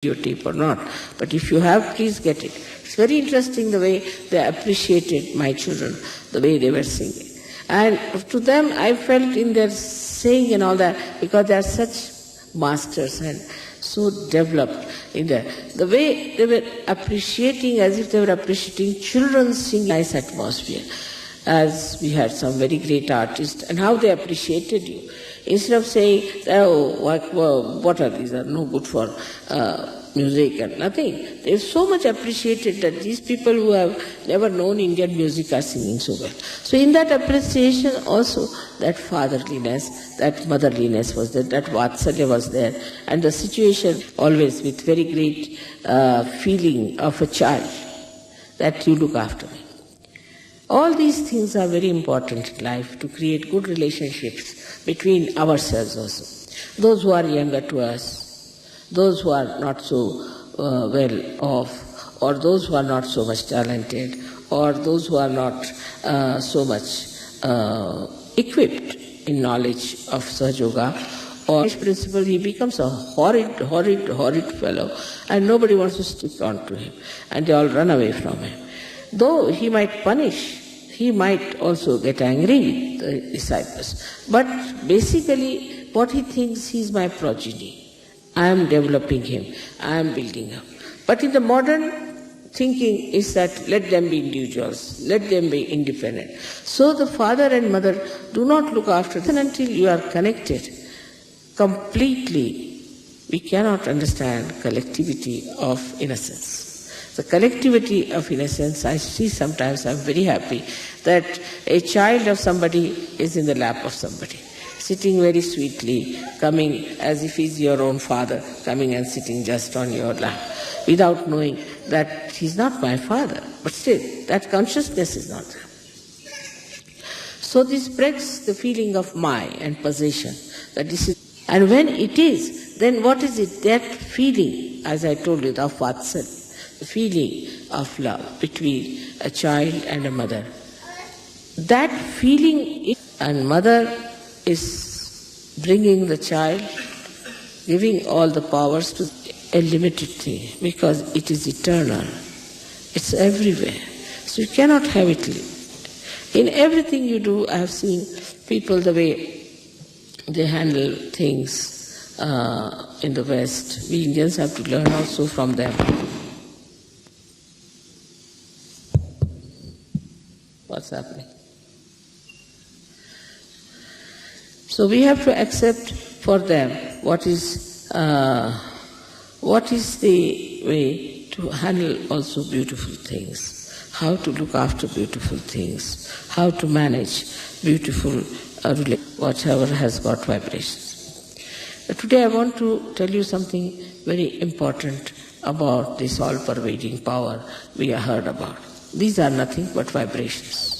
videotape or not. But if you have, please get it. It's very interesting the way they appreciated my children, the way they were singing. And to them, I felt in their saying and all that, because they are such masters and so developed in the way they were appreciating, as if they were appreciating children singing, nice atmosphere. As we had some very great artists, and how they appreciated you. Instead of saying, oh, what are these, are no good for music and nothing. They so much appreciated that these people who have never known Indian music are singing so well. So in that appreciation also, that fatherliness, that motherliness was there, that vatsalya was there, and the situation always with very great feeling of a child, that you look after me. All these things are very important in life to create good relationships between ourselves also. Those who are younger to us, those who are not so well off, or those who are not so much talented, or those who are not so much equipped in knowledge of Sahaja Yoga, or his principle, he becomes a horrid fellow, and nobody wants to stick on to him, and they all run away from him. Though he might punish, he might also get angry with the disciples. But basically, what he thinks, he is my progeny. I am developing him. I am building him. But in the modern thinking is that let them be individuals, let them be independent. So the father and mother do not look after them until you are connected completely. We cannot understand collectivity of innocence. The collectivity of innocence, I see sometimes, I'm very happy that a child of somebody is in the lap of somebody, sitting very sweetly, coming as if he's your own father, coming and sitting just on your lap, without knowing that he's not my father. But still, that consciousness is not there. So this breaks the feeling of my and possession, that this is, and when it is, then what is it? That feeling, as I told you, of vatsalya, the feeling of love between a child and a mother. That feeling, and mother is bringing the child, giving all the powers to a limited thing, because it is eternal. It's everywhere. So you cannot have it. In everything you do, I have seen people, the way they handle things in the West. We Indians have to learn also from them. What's happening? So we have to accept for them what is the way to handle also beautiful things, how to look after beautiful things, how to manage beautiful whatever has got vibrations. But today I want to tell you something very important about this all-pervading power we have heard about. These are nothing but vibrations.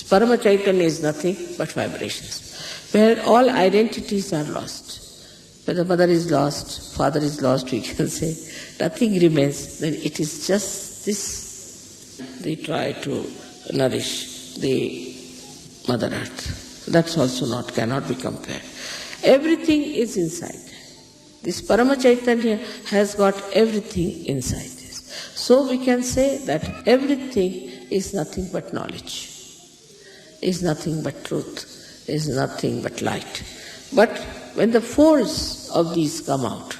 Parama Chaitanya is nothing but vibrations, where all identities are lost. Where the mother is lost, father is lost, we can say, nothing remains, then it is just this. They try to nourish the Mother Earth. That's also cannot be compared. Everything is inside. This Parama Chaitanya has got everything inside this. So we can say that everything is nothing but knowledge, is nothing but truth, is nothing but light. But when the folds of these come out,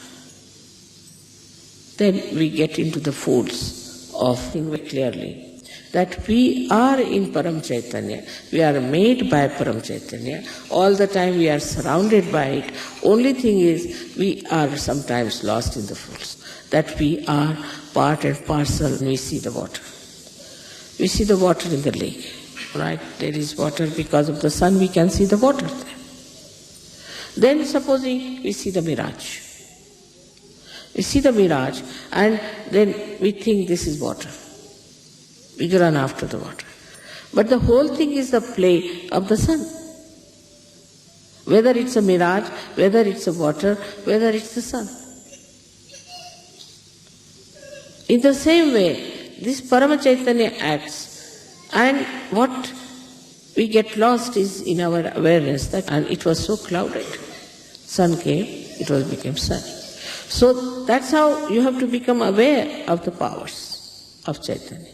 then we get into the folds of thinking very clearly that we are in Param Chaitanya, we are made by Param Chaitanya, all the time we are surrounded by it. Only thing is, we are sometimes lost in the folds, that we are part and parcel. We see the water. We see the water in the lake, right? There is water because of the sun, we can see the water there. Then supposing we see the mirage. We see the mirage and then we think this is water. We run after the water. But the whole thing is the play of the sun. Whether it's a mirage, whether it's a water, whether it's the sun. In the same way, this Parama Chaitanya acts, and what we get lost is in our awareness that, and it was so clouded. Sun came, it became sun. So that's how you have to become aware of the powers of Chaitanya.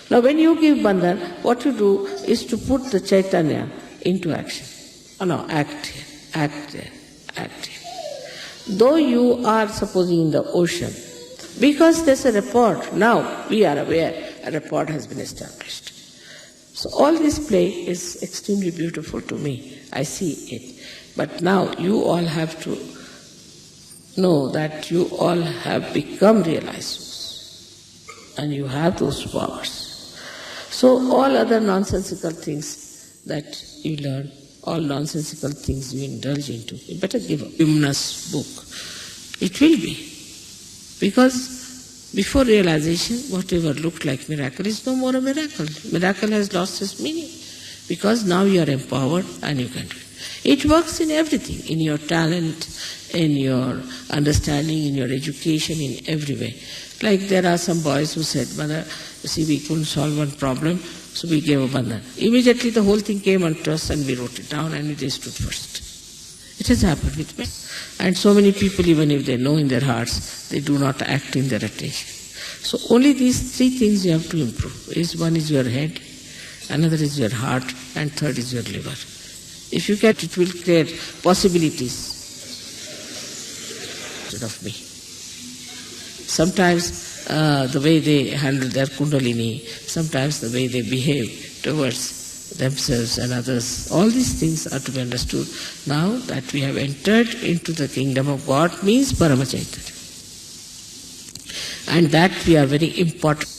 Now when you give bandhan, what you do is to put the Chaitanya into action. Oh no, act here, act there, act here. Though you are supposing in the ocean, because there's a report, now we are aware a report has been established. So all this play is extremely beautiful to me. I see it. But now you all have to know that you all have become realizers and you have those powers. So all other nonsensical things that you learn, all nonsensical things you indulge into, you better give up. Vimna's book. It will be. Because before realization, whatever looked like miracle is no more a miracle. Miracle has lost its meaning. Because now you are empowered and you can do it. It works in everything, in your talent, in your understanding, in your education, in every way. Like there are some boys who said, Mother, you see, we couldn't solve one problem, so we gave a bandhan. Immediately the whole thing came onto us and we wrote it down and they stood first. It has happened with me. And so many people, even if they know in their hearts, they do not act in their attention. So only these three things you have to improve. One is your head, another is your heart, and third is your liver. If you get, it will create possibilities of me. Sometimes the way they handle their kundalini, sometimes the way they behave towards themselves and others, all these things are to be understood. Now that we have entered into the kingdom of God means Paramachaitanya. And that we are very important.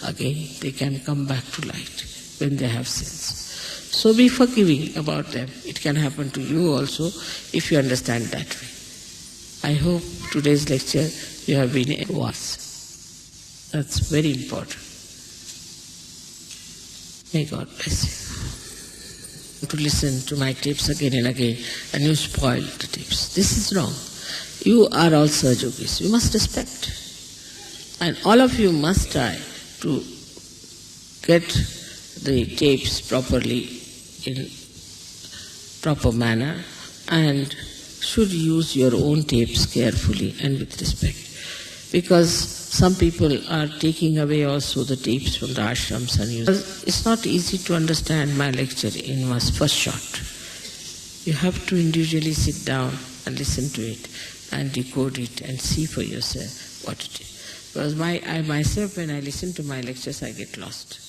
Again, they can come back to light when they have sins. So be forgiving about them. It can happen to you also if you understand that way. I hope today's lecture you have been wise. That's very important. May God bless you. To listen to my tapes again and again and you spoil the tapes. This is wrong. You are all Sahajogis. You must respect. And all of you must try to get the tapes properly in proper manner and should use your own tapes carefully and with respect. Because some people are taking away also the tapes from the ashrams and using. It's not easy to understand my lecture in my first shot. You have to individually sit down and listen to it and decode it and see for yourself what it is. Because I myself, when I listen to my lectures, I get lost.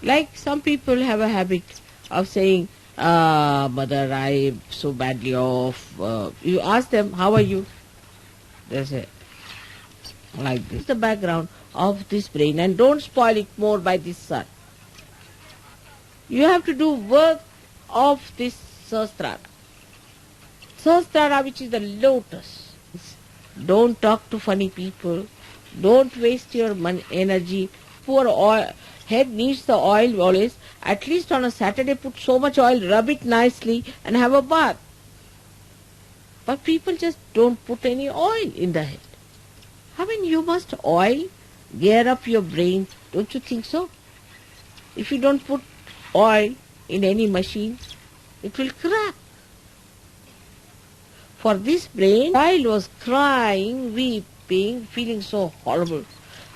Like some people have a habit of saying, Mother, I'm so badly off. You ask them, how are you? They say, like this. The background of this brain, and don't spoil it more by this sun. You have to do work of this Sahasrara. Sahasrara, which is the lotus. Don't talk to funny people. Don't waste your energy. Poor oil. Head needs the oil always. At least on a Saturday put so much oil, rub it nicely and have a bath. But people just don't put any oil in the head. I mean, you must oil, gear up your brain. Don't you think so? If you don't put oil in any machine, it will crack. For this brain, child was crying, weeping, feeling so horrible.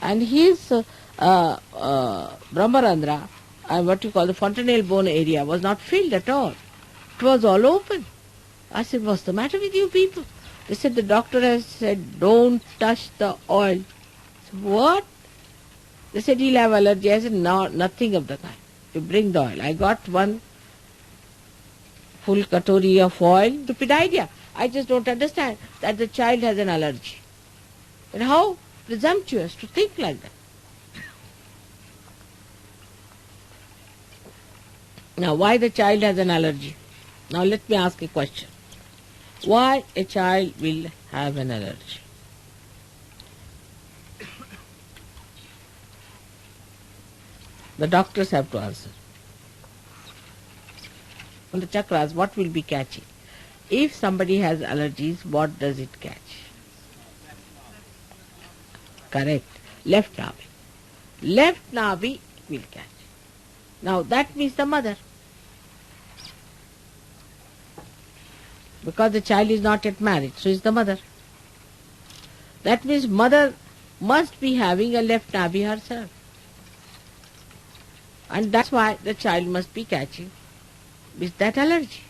And his Brahmarandra, what you call the fontanelle bone area, was not filled at all. It was all open. I said, what's the matter with you people? They said, the doctor has said, don't touch the oil. I said, what? They said, he'll have allergy. I said, no, nothing of the kind. You bring the oil. I got one full katori of oil. Stupid idea. I just don't understand that the child has an allergy. And how presumptuous to think like that. Now, why the child has an allergy? Now, let me ask a question. Why a child will have an allergy? The doctors have to answer. On the chakras, what will be catching? if somebody has allergies, what does it catch? Correct. Left navi. Left navi will catch. Now that means the mother. Because the child is not yet married, so is the mother. That means mother must be having a left navi herself. And that's why the child must be catching with that allergy.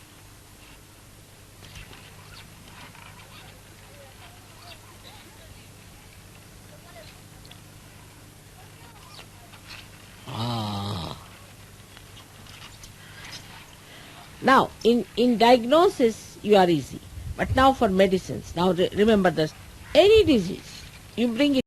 Now, in diagnosis, you are easy. But now for medicines, now remember this, any disease, you bring it